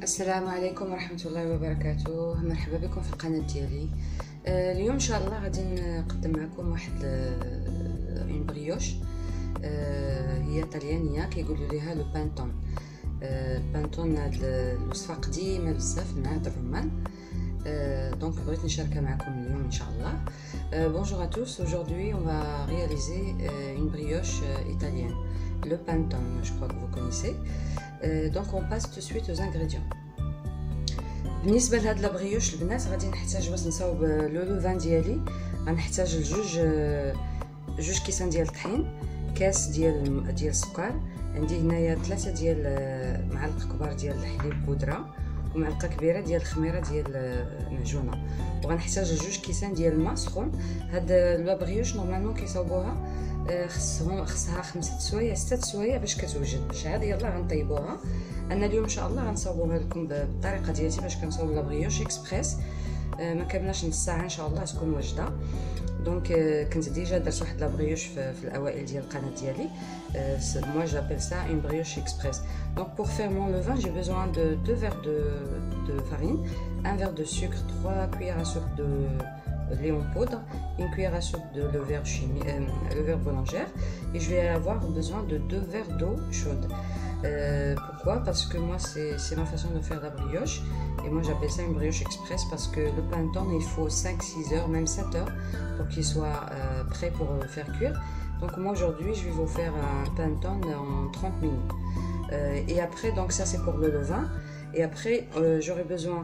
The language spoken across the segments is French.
السلام عليكم ورحمة الله وبركاته. مرحبا بكم في القناة ديالي. اليوم ان شاء الله غادي نقدم معكم واحد اون بريوش. هي طليانيه كيقولوا ليها لو بانتون. البانتون هاد الوصفه قديمه بزاف من عهد الرومان. Donc بغيت نشاركها معكم اليوم ان شاء الله. Bonjour à tous, aujourd'hui on va réaliser une brioche italienne, le panton, je crois que vous connaissez. Donc on passe tout de suite aux ingrédients. بالنسبه لهاد لا بريوش البنات غادي نحتاج باش نصاوب لو لوفان ديالي. غنحتاج جوج كيسان ديال الطحين، كاس ديال السكر، عندي هنايا 3 ديال معالق كبار ديال الحليب بودره، ومعلقه كبيره ديال الخميره ديال المعجونه، وغنحتاج جوج كيسان ديال الماء سخون. هاد لا بريوش نورمالمون كيصاوبوها خصها 5 سوايع 6 سوايع باش كتوجد. باش عاد يلاه غنطيبوها. انا اليوم ان شاء الله غنصاوبوها لكم بالطريقه ديالتي باش كنصاوب لا بريوش اكسبريس. ما كملناش نص ساعه ان شاء الله تكون واجده. دونك كنت ديجا درت واحد لا بريوش في الاوائل ديال القناه ديالي. moi j'appelle ça une brioche express. Donc pour faire mon levain, j'ai besoin de 2 verres de farine, 1 verre de sucre, 3 cuillères à soupe de lait en poudre, une cuillère à soupe de levure boulangère, et je vais avoir besoin de 2 verres d'eau chaude. Pourquoi? Parce que moi c'est ma façon de faire la brioche, et moi j'appelle ça une brioche express parce que le panton il faut 5-6 heures, même 7 heures pour qu'il soit prêt pour faire cuire. Donc moi aujourd'hui je vais vous faire un panton en 30 minutes. Et après, donc ça c'est pour le levain, et après j'aurai besoin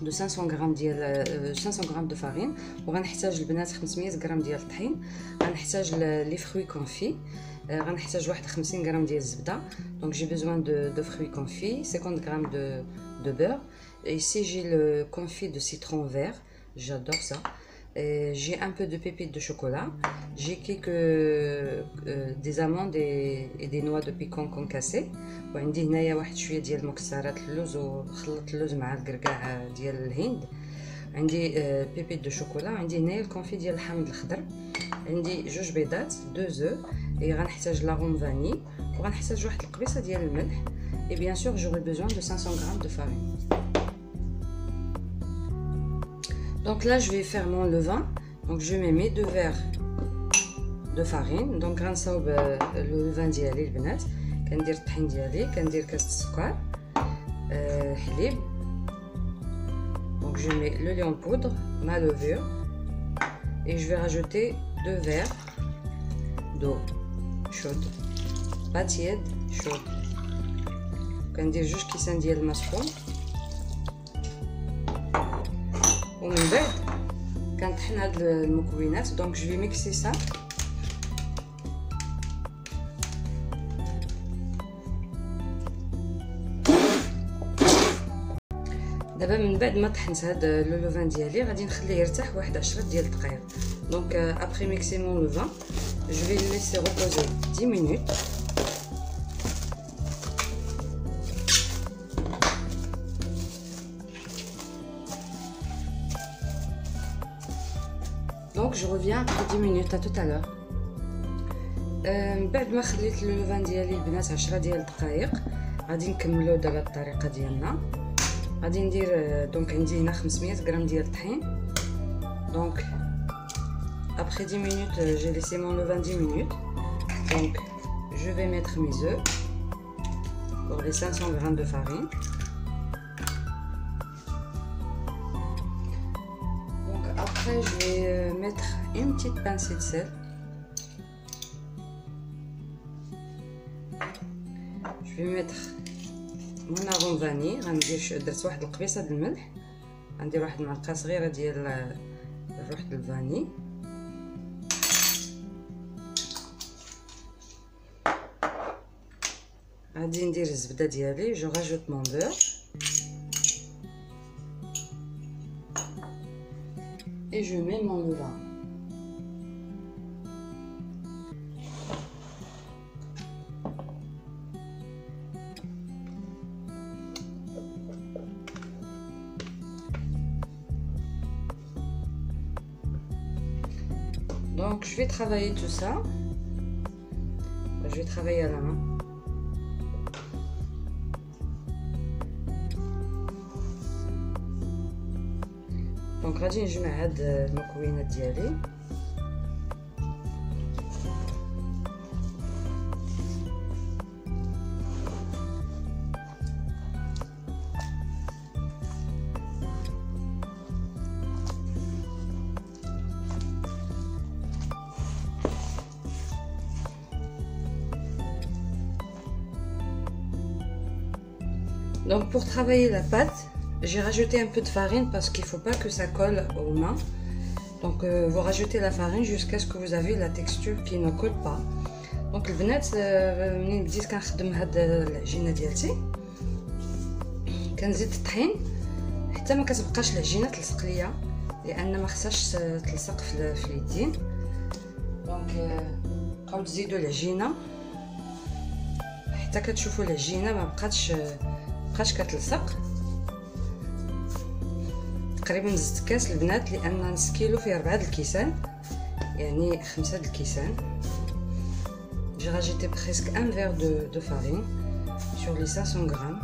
de 500 grammes de farine، وغنحتاج البنات 500 غرام ديال الطحين، غنحتاج لي فروي كونفي، غنحتاج واحد 50 غرام ديال الزبده. Donc j'ai besoin de fruits confits, 50 grammes de beurre. Et ici j'ai le confit de citron vert, j'adore ça. J'ai un peu de pépites de chocolat, j'ai des amandes et des noix de pécan concassées. وعندي هنايا واحد شويه ديال مكسرات اللوز، وخلطت اللوز مع الكركاع ديال الهند. عندي بيبيت دو شوكولا، عندي هنايا الكونفي ديال الحامض الخضر، عندي جوج بيضات 2 زو، غنحتاج لاغوم فاني، وغنحتاج واحد القبيصه ديال الملح. et bien sûr j'aurai besoin de 500 grammes de farine. Donc là je vais faire mon levain. Donc je mets mes 2 verres de farine. Donc غنصاوب le levain ديالي البنات. كندير الطحين ديالي، كندير كاس السكر، حليب. Donc je mets le lait en poudre, ma levure, et je vais rajouter 2 verres d'eau chaude, pas tiède, chaude. كندير جوج كيسان ديال الماء سخون، ومن بعد كنطحن هاد المكونات. دونك جو في ميكسي سا. دابا من بعد ما طحنت هاد لو لوفان ديالي غادي نخليه يرتاح واحد 10 ديال الدقائق. دونك ابري ميكسي مون لوفان جو في لو ليسي ريبوزي 10 minutes. Donc je reviens après 10 minutes, à tout à l'heure. بعد ما خليت لو لوفان ديالي البنات 10 ديال الدقائق غادي نكملو دابا الطريقه ديالنا. غادي ندير دونك عندي هنا 500 غرام ديال الطحين. دونك après 10 minutes j'ai laissé mon levain 10 minutes. Donc je vais mettre mes œufs pour les 500 grammes de farine. Donc après je vais mettre une petite pincée de sel. Je vais mettre mon arôme vanille. غندير درت واحد القبيصه د الملح، غندير واحد المعلقه صغيره ديال الروح د الفاني. غادي ندير الزبده ديالي. جو راجوت مون بور et je mets mon levain. Donc je vais travailler tout ça. Je vais travailler à la main. دونك غادي نجمع هاد المكونات ديالي. Donc pour travailler la pâte, j'ai rajouté un peu de farine parce qu'il ne faut pas que ça colle aux mains. Donc vous rajoutez la farine jusqu'à ce que vous avez la texture qui ne colle pas. Donc البنات منين بديت كنخدم هاد العجينه ديالتي كنزيد الطحين حتى ما كتبقاش العجينه تلصق ليا، لان ما خصهاش تلصق في اليدين. دونك بقاو تزيدوا العجينه حتى كتشوفوا العجينه ما بقاتش كتلصق. تقريبا زدت كاس البنات لان نص كيلو فيه 4 الكيسان، يعني 5 الكيسان. J'ai rajouté presque un verre de farine sur les 500 grammes.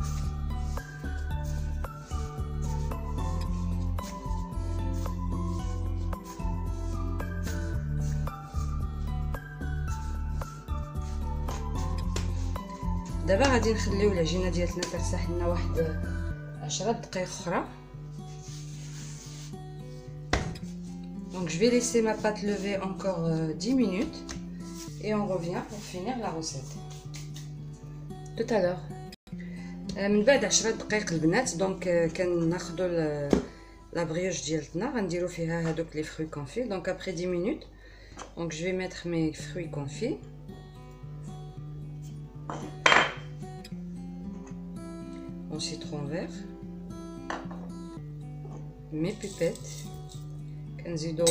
دابا غادي نخليو العجينه ديالتنا ترتاح لنا واحد 10 دقائق اخرى. Donc je vais laisser ma pâte lever encore 10 minutes et on revient pour finir la recette. Tout à l'heure. من بعد 10 دقائق البنات دونك كناخذوا لا بريوش ديالتنا غنديروا فيها هذوك لي fruits confits. Donc après 10 minutes, donc je vais mettre mes fruits confits. Mon citron vert, mes pipettes, كنزيدو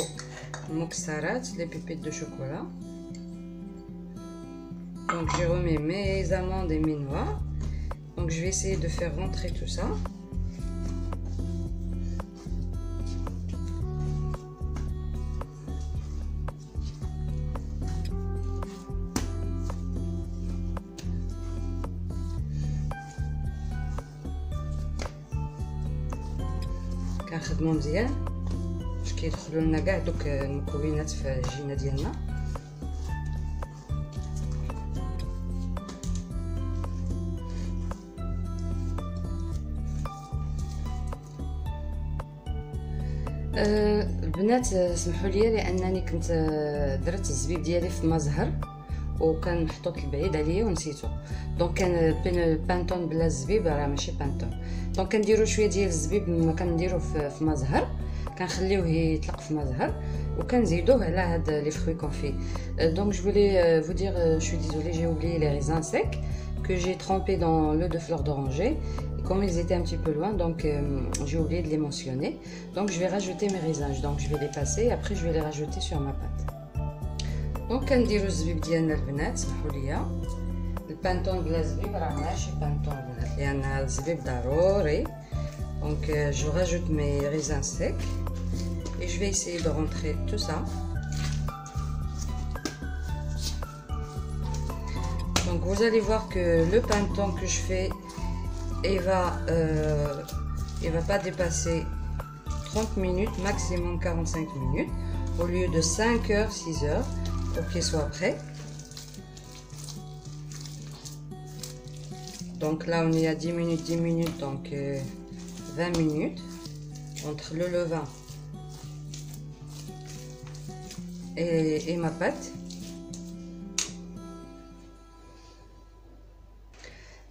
مكسرات les pipettes de chocolat. Donc j'ai remis mes amandes et mes noix. Donc je vais essayer de faire rentrer tout ça. كنخدمو مزيان باش كيدخلوا لنا كاع دوك المكونات في العجينه ديالنا. البنات سمحوا لي لانني كنت درت الزبيب ديالي في مزهر وكان محطوط البعيد عليا ونسيتو. دونك كان بين بانطون بلا الزبيب راه ماشي بانطون. دونك كنديروا شويه ديال الزبيب ما كنديروه في مزهر، كنخليوه يطلق في مزهر وكنزيدوه على هاد لي فروي كونفي. Donc je voulais vous dire, je suis désolée, j'ai oublié les raisins secs que j'ai trempés dans l'eau de fleur d'oranger. Comme ils étaient un petit peu loin, donc j'ai oublié de les mentionner. Donc je vais rajouter mes raisins. Donc je vais les passer et après je vais les rajouter sur ma pâte. Donc كنديروا الزبيب ديالنا البنات. سمحوا لي البانطون بلا زبيب راه ماشي بانطون البنات لان الزبيب ضروري. Donc je rajoute mes raisins secs et je vais essayer de rentrer tout ça. Donc vous allez voir que le panton que je fais il va pas dépasser 30 minutes, maximum 45 minutes, au lieu de 5 heures, 6 heures, pour qu'il soit prêt. Donc là on est à 10 minutes, donc 20 minutes entre le levain et ma pâte.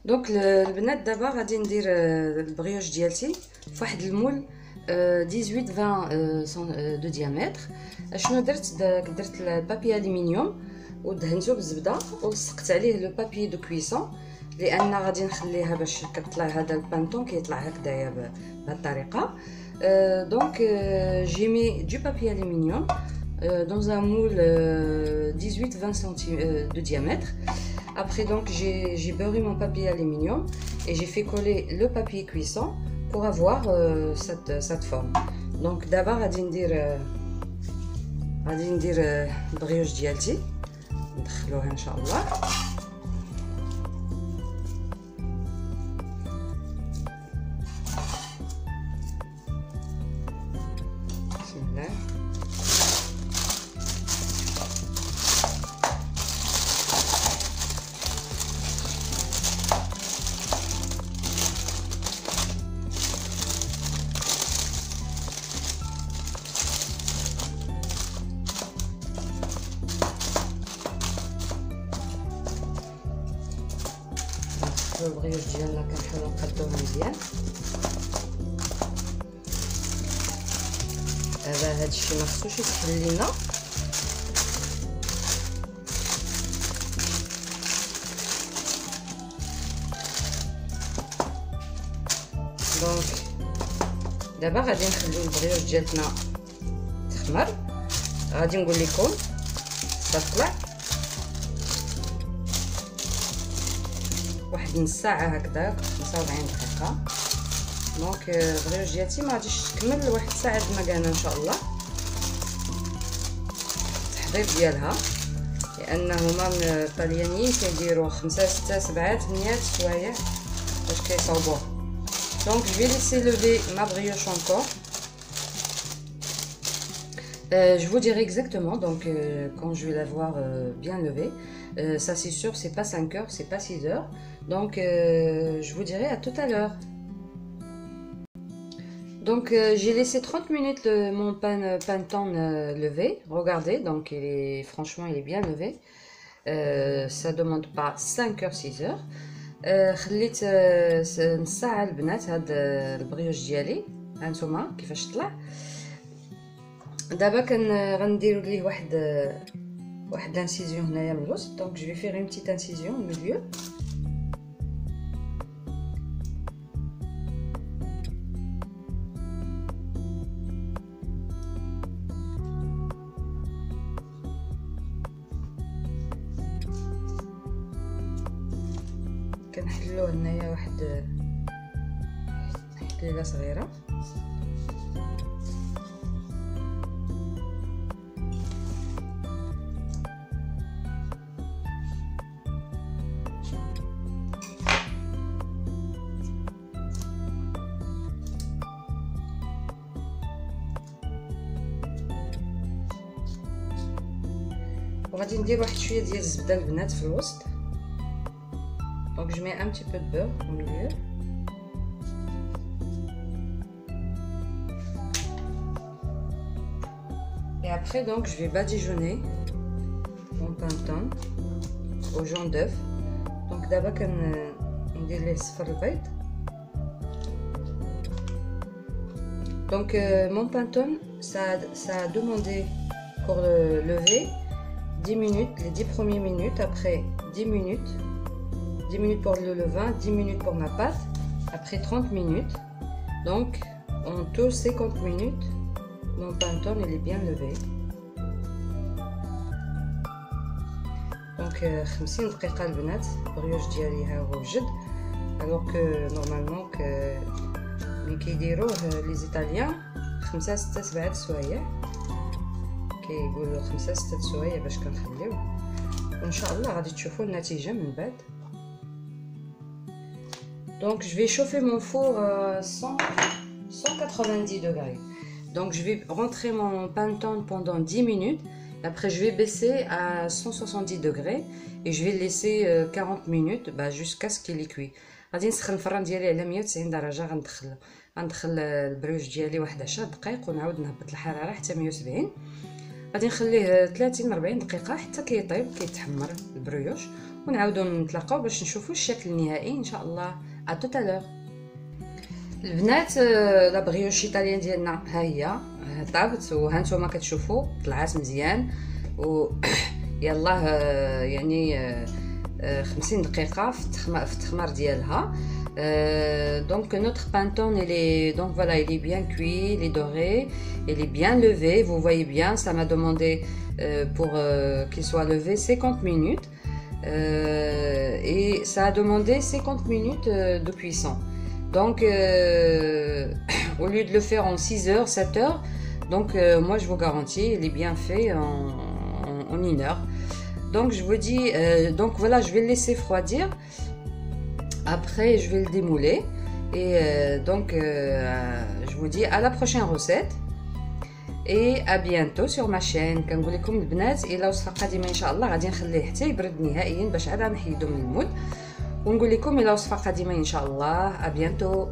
دونك البنات دابا غادي ندير البريوش ديالتي فواحد المول 18-20 دو ديامتر. شنو درت البابي الومنيوم ودهنتو بالزبده ولصقت عليه لو بابي دو كويسون لان غادي نخليها باش كطلع هذا البانطون كيطلع هكذايا بهذه الطريقه. دونك جي مي دو بابي الومنيوم dans un moule 18-20 cm de diamètre. Après donc j'ai beurré mon papier aluminium et j'ai fait coller le papier cuisson pour avoir cette forme. Donc d'abord غادي ندير البريوش ديالتي ندخلوها ان شاء الله. نحضروا البغيوش ديالنا كنحاولوا نقادوه مزيان. هذا الشيء ما خصوش يسحل لينا. دونك دابا غادي نخليو البغيوش ديالنا تخمر. غادي نقول لكم تطلع واحد نص ساعه هكذا، 45 دقيقه. دونك البغيوش ديالتي ما غاديش تكمل واحد ساعه ما كان ان شاء الله التحضير ديالها، لان هما الطليانيين كيديروا 5 6 7 8 سوايع باش كيصاوبوه. Donc je vais laisser lever ma brioche encore. Je vous dirai exactement donc quand je vais l'avoir bien levée. Ça c'est sûr, c'est pas 5 heures, c'est pas 6 heures. Donc je vous dirai à tout à l'heure. Donc j'ai laissé 30 minutes mon panettone levé. Regardez, donc franchement il est bien levé. Ça demande pas 5 heures, 6 heures. خليت نص ساعه البنات هاد البريوش ديالي. هانتوما كيفاش طلع. دابا غنديروا ليه واحد انسيزيون هنايا من الوسط. دونك جو في فيغ اون بتيت انسيزيون au milieu. كنحلو هنايا واحد حليله صغيره. وغادي ندير واحد شويه ديال الزبده البنات في الوسط. Donc je mets un petit peu de beurre au milieu. Et après donc je vais badigeonner mon panettone au jaune d'œuf. Donc d'abord كندير ليه صفر البيض. Donc mon panettone ça a demandé pour le lever 10 minutes, les 10 premières minutes, après 10 minutes. 10 minutes pour le levain, 10 minutes pour ma pâte, après 30 minutes. Donc en tout 50 minutes, mon panettone il est bien levé. Donc 50 دقيقة البنات البريوش ديالي ها هو وجد. alors que normalement ملي كيديروه لي زيطاليان 5 6 7 سوايع، كيقولوا 5 6 سوايع باش كنخليوه، وان شاء الله غادي تشوفوا النتيجة من بعد. Donc je vais chauffer mon four à 190 degrés. Donc je vais rentrer mon panettone pendant 10 minutes. Après je vais baisser à 170 degrés et je vais le laisser 40 minutes jusqu'à ce qu'il est cuit. غادي نسخن الفران ديالي على 190 درجة. غندخل البريوش ديالي واحد 10 دقائق ونعاود نهبط الحرارة حتى 170. غادي نخليه 30 40 دقيقة حتى كيطيب كيتحمر البريوش، ونعاودو نتلاقاو باش نشوفوا الشكل النهائي ان شاء الله. à tout à l'heure. البنات لا بريوش ايطاليان ديالنا ها هي طابت، وهانتوما كتشوفوا طلعات مزيان و يلاه يعني 50 دقيقه في التخمار ديالها. Donc notre panettone il est donc voilà, il est bien cuit, il est doré, il est bien levé. Vous voyez bien, ça m'a demandé pour qu'il soit levé 50 minutes. Et ça a demandé 50 minutes de cuisson. Donc au lieu de le faire en 6 heures, 7 heures, donc moi je vous garantis, il est bien fait en 1 heure. Donc je vous dis, donc voilà, je vais le laisser refroidir. Après je vais le démouler. Et donc je vous dis à la prochaine recette. Et à bientôt sur ma chaîne. كنقول لكم البنات الى وصفه قادمه ان شاء الله غادي نخليه حتى يبرد نهائيا باش عاد نحيدو من المود، ونقول لكم الى وصفه قادمه ان شاء الله. à bientôt.